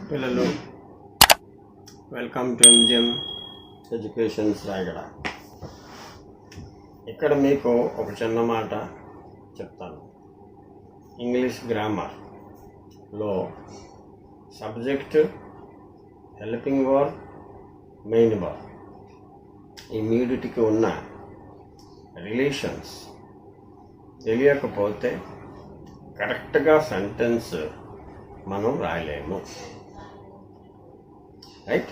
పిల్లలు welcome to MGM educations Rayagada. ఇక్కడ మీకు ఒక చిన్న మాట చెప్తాను. ఇంగ్లీష్ గ్రామర్లో subject, helping verb, main verb ఈ మూడిటికి ఉన్న రిలేషన్స్ తెలియకపోతే కరెక్ట్గా సెంటెన్స్ మనం రాయలేము. రైట్?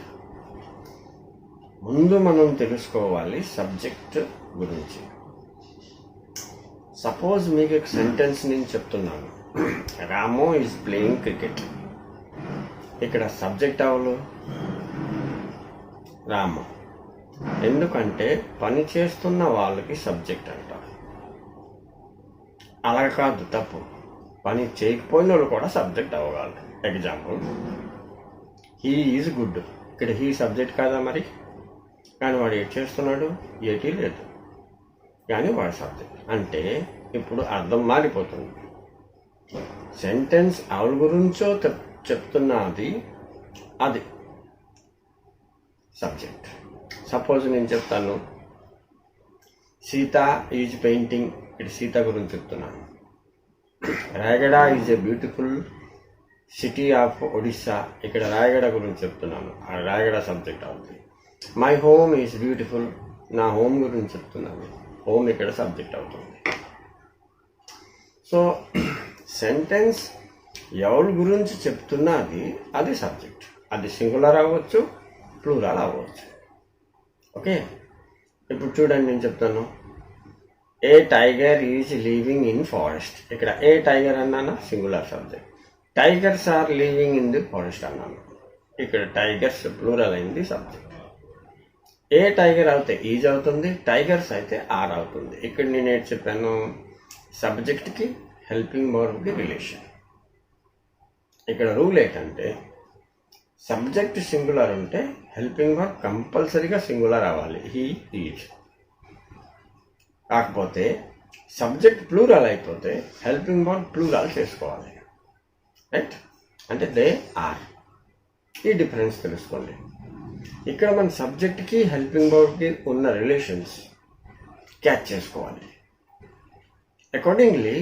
ముందు మనం తెలుసుకోవాలి సబ్జెక్ట్ గురించి. సపోజ్ మీకు ఒక సెంటెన్స్ నేను చెప్తున్నాను, రాము ఈజ్ ప్లేయింగ్ క్రికెట్. ఇక్కడ సబ్జెక్ట్ అవలు రాము, ఎందుకంటే పని చేస్తున్న వాళ్ళకి సబ్జెక్ట్ అంటారు. అలా కాదు, తప్పు. పని చేయకపోయిన వాళ్ళు కూడా సబ్జెక్ట్ అవ్వగలరు. Example, he is good. ఇక్కడ హీ సబ్జెక్ట్ కాదా మరి? కానీ వాడు ఏం చేస్తున్నాడు? ఏటీ లేదు, కానీ వాడు సబ్జెక్ట్. అంటే ఇప్పుడు అర్థం మారిపోతుంది. సెంటెన్స్ ఎవరి గురించో చెప్తున్నది, అది సబ్జెక్ట్. సపోజ్ నేను చెప్తాను, సీత ఈజ్ పెయింటింగ్. ఇక్కడ సీత గురించి చెప్తున్నాను. Rayagada is a beautiful city of Odisha. ఇక్కడ రాయగడ గురించి చెప్తున్నాను, ఆ రాయగడ సబ్జెక్ట్ అవుతుంది. My home is beautiful. నా హోమ్ గురించి చెప్తున్నాను, హోమ్ ఇక్కడ సబ్జెక్ట్ అవుతుంది. సో సెంటెన్స్ ఎవరి గురించి చెప్తున్నది అది సబ్జెక్ట్. అది సింగులర్ అవ్వచ్చు, ప్లూరల్ అవ్వచ్చు. ఓకే, ఇప్పుడు చూడండి, నేను చెప్తాను, a tiger is living in forest. ఇక్కడ ఏ టైగర్ అన్నాను, singular subject. Tigers are living in the forest అన్నాను. ఇక్కడ టైగర్స్ ప్లూరల్ అయింది సబ్జెక్ట్. ఏ టైగర్ అయితే ఈజ్ అవుతుంది, టైగర్స్ అయితే ఆర్ అవుతుంది. ఇక్కడ నేను ఏం చెప్పాను, సబ్జెక్ట్కి హెల్పింగ్ వర్బ్కి రిలేషన్. ఇక్కడ రూల్ ఏంటంటే సబ్జెక్ట్ సింగులర్ ఉంటే హెల్పింగ్ వర్బ్ కంపల్సరీగా సింగులర్ అవ్వాలి, హీ ఈజ్. కాకపోతే సబ్జెక్ట్ ప్లూరల్ అయిపోతే హెల్పింగ్ వర్బ్ ప్లూరల్ చేసుకోవాలి. రైట్? అంటే దే ఆర్. ఈ డిఫరెన్స్ తెలుసుకోండి. ఇక్కడ మన సబ్జెక్ట్కి హెల్పింగ్ వర్బ్కి ఉన్న రిలేషన్స్ క్యాచ్ చేసుకోవాలి. అకార్డింగ్లీ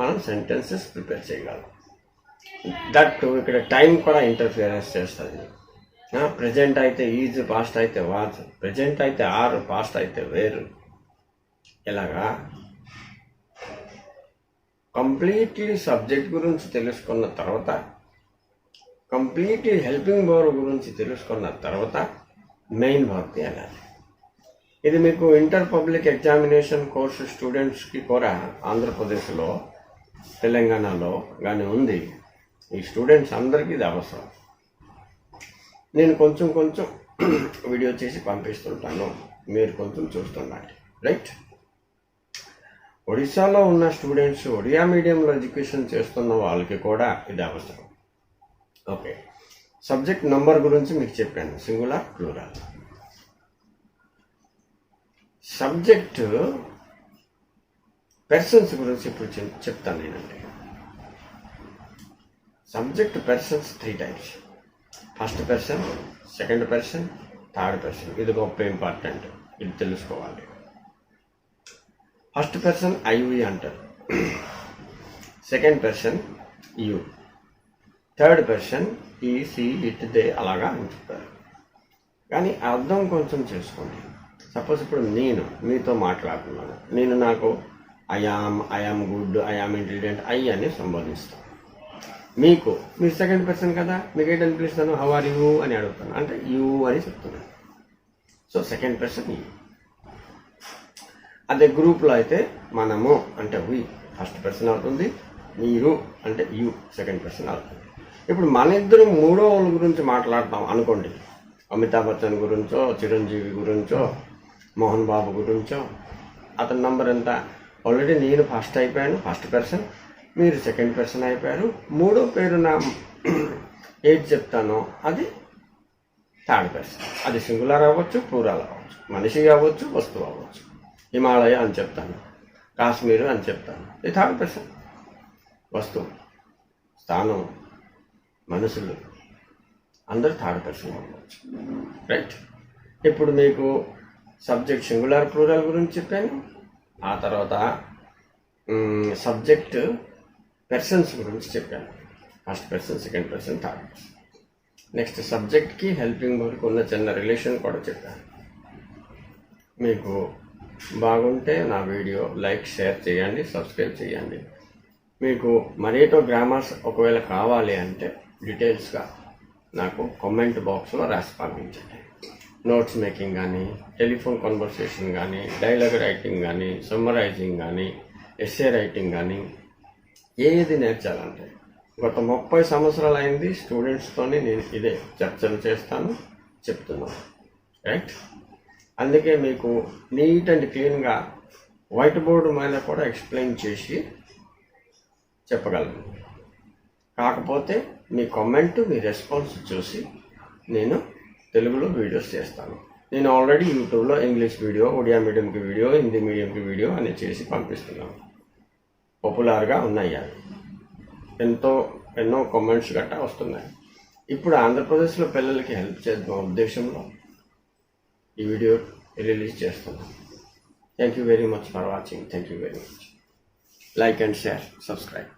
మనం సెంటెన్సెస్ ప్రిపేర్ చేయగలం. దట్ ఇక్కడ టైం కూడా ఇంటర్ఫియరెన్స్ చేస్తుంది. ప్రజెంట్ అయితే ఈజ్, పాస్ట్ అయితే వాజ్, ప్రజెంట్ అయితే ఆర్, పాస్ట్ అయితే వేరు. ఇలాగా కంప్లీట్లీ సబ్జెక్ట్ గురించి తెలుసుకున్న తర్వాత, కంప్లీట్లీ హెల్పింగ్ వర్బ్ గురించి తెలుసుకున్న తర్వాత మెయిన్ వర్బ్కి వెళ్ళాలి. ఇది మీకు ఇంటర్ పబ్లిక్ ఎగ్జామినేషన్ కోర్సు స్టూడెంట్స్కి కూడా ఆంధ్రప్రదేశ్లో, తెలంగాణలో కానీ ఉంది. ఈ స్టూడెంట్స్ అందరికీ ఇది అవసరం. నేను కొంచెం వీడియో చేసి పంపిస్తుంటాను, మీరు కొంచెం చూస్తుండండి. రైట్? ఒడిశాలో ఉన్న స్టూడెంట్స్, ఒడియా మీడియంలో ఎడ్యుకేషన్ చేస్తున్న వాళ్ళకి కూడా ఇది అవసరం. ఓకే, సబ్జెక్ట్ నంబర్ గురించి మీకు చెప్పాను, సింగులర్, ప్లూరల్. సబ్జెక్ట్ పర్సన్స్ గురించి ఇప్పుడు చెప్తాను నేనండి. Subject persons 3 types. First person, second person, third person. ఇది గొప్ప ఇంపార్టెంట్, ఇది తెలుసుకోవాలి. ఫస్ట్ పర్సన్ ఐవి అంటారు, second person you, third person ఈ, సి, ఇట్, దే అలాగా అని చెప్తారు. కానీ అర్థం కొంచెం చేసుకోండి. సపోజ్ ఇప్పుడు నేను మీతో మాట్లాడుతున్నాను, నేను నాకు I am good, I am intelligent, I అని సంబోధిస్తాను. మీకు మీరు సెకండ్ పర్సన్ కదా, మీకు ఏంటని పిలుస్తాను, హౌ ఆర్ యూ అని అడుగుతాను, అంటే యూ అని చెప్తున్నాను. So second person you. అదే గ్రూప్లో అయితే మనము అంటే వి ఫస్ట్ పర్సన్ అవుతుంది, మీరు అంటే యూ సెకండ్ పర్సన్ అవుతుంది. ఇప్పుడు మన ఇద్దరు మూడో వాళ్ళ గురించి మాట్లాడతాం అనుకోండి, అమితాబ్ బచ్చన్ గురించో, చిరంజీవి గురించో, మోహన్ బాబు గురించో. అతని నంబర్ ఎంత? ఆల్రెడీ నేను ఫస్ట్ అయిపోయాను, ఫస్ట్ పర్సన్, మీరు సెకండ్ పర్సన్ అయిపోయారు. మూడో పేరు నా ఏది చెప్తానో అది థర్డ్ పర్సన్. అది సింగులర్ అవ్వచ్చు, ప్లూరల్ అవ్వచ్చు, మనిషి అవ్వచ్చు, వస్తువు అవ్వచ్చు. హిమాలయ అని చెప్తాను, కాశ్మీర్ అని చెప్తాను, ఇది థర్డ్ పర్సన్. వస్తువు, స్థానం, మనుషులు, అందరూ థర్డ్ పర్సన్ ఉండవచ్చు. రైట్. ఇప్పుడు మీకు సబ్జెక్ట్ సింగులర్ ప్లూరల్ గురించి చెప్పాను. ఆ తర్వాత సబ్జెక్ట్ పర్సన్స్ గురించి చెప్పాను. First person, second person, third person. Next సబ్జెక్ట్కి హెల్పింగ్ వర్క్ ఉన్న చిన్న రిలేషన్ కూడా చెప్పాను. మీకు బాగుంటే నా వీడియో లైక్, షేర్ చేయండి, సబ్స్క్రైబ్ చేయండి. మీకు మరేటో గ్రామర్స్ ఒకవేళ కావాలి అంటే డీటెయిల్స్గా నాకు కామెంట్ బాక్స్లో రాసి పంపించండి. నోట్స్ మేకింగ్ కానీ, టెలిఫోన్ కన్వర్సేషన్ కానీ, డైలాగ్ రైటింగ్ కానీ, సమ్మరైజింగ్ కానీ, ఎస్సే రైటింగ్ కానీ, ఏది నేర్చాలంటే గత 30 సంవత్సరాలు అయింది స్టూడెంట్స్తోనే నేను ఇదే చర్చలు చేస్తాను, చెప్తున్నాను. రైట్. అందుకే మీకు నీట్ అండ్ క్లీన్గా వైట్ బోర్డు మీద కూడా ఎక్స్ప్లెయిన్ చేసి చెప్పగలను. కాకపోతే మీ కామెంట్, మీ రెస్పాన్స్ చూసి నేను తెలుగులో వీడియోస్ చేస్తాను. నేను ఆల్రెడీ యూట్యూబ్లో ఇంగ్లీష్ వీడియో, ఒడియా మీడియంకి వీడియో, హిందీ మీడియంకి వీడియో అని చేసి పంపిస్తున్నాను. పాపులర్గా ఉన్నాయి అవి. ఎన్నో కామెంట్స్ గట్టా వస్తున్నాయి. ఇప్పుడు ఆంధ్రప్రదేశ్లో పిల్లలకి హెల్ప్ చేద్దాం ఉద్దేశంలో ఈ వీడియో రిలీజ్ చేస్తున్నాను. Thank you very much for watching. Thank you very much. Like and share, subscribe.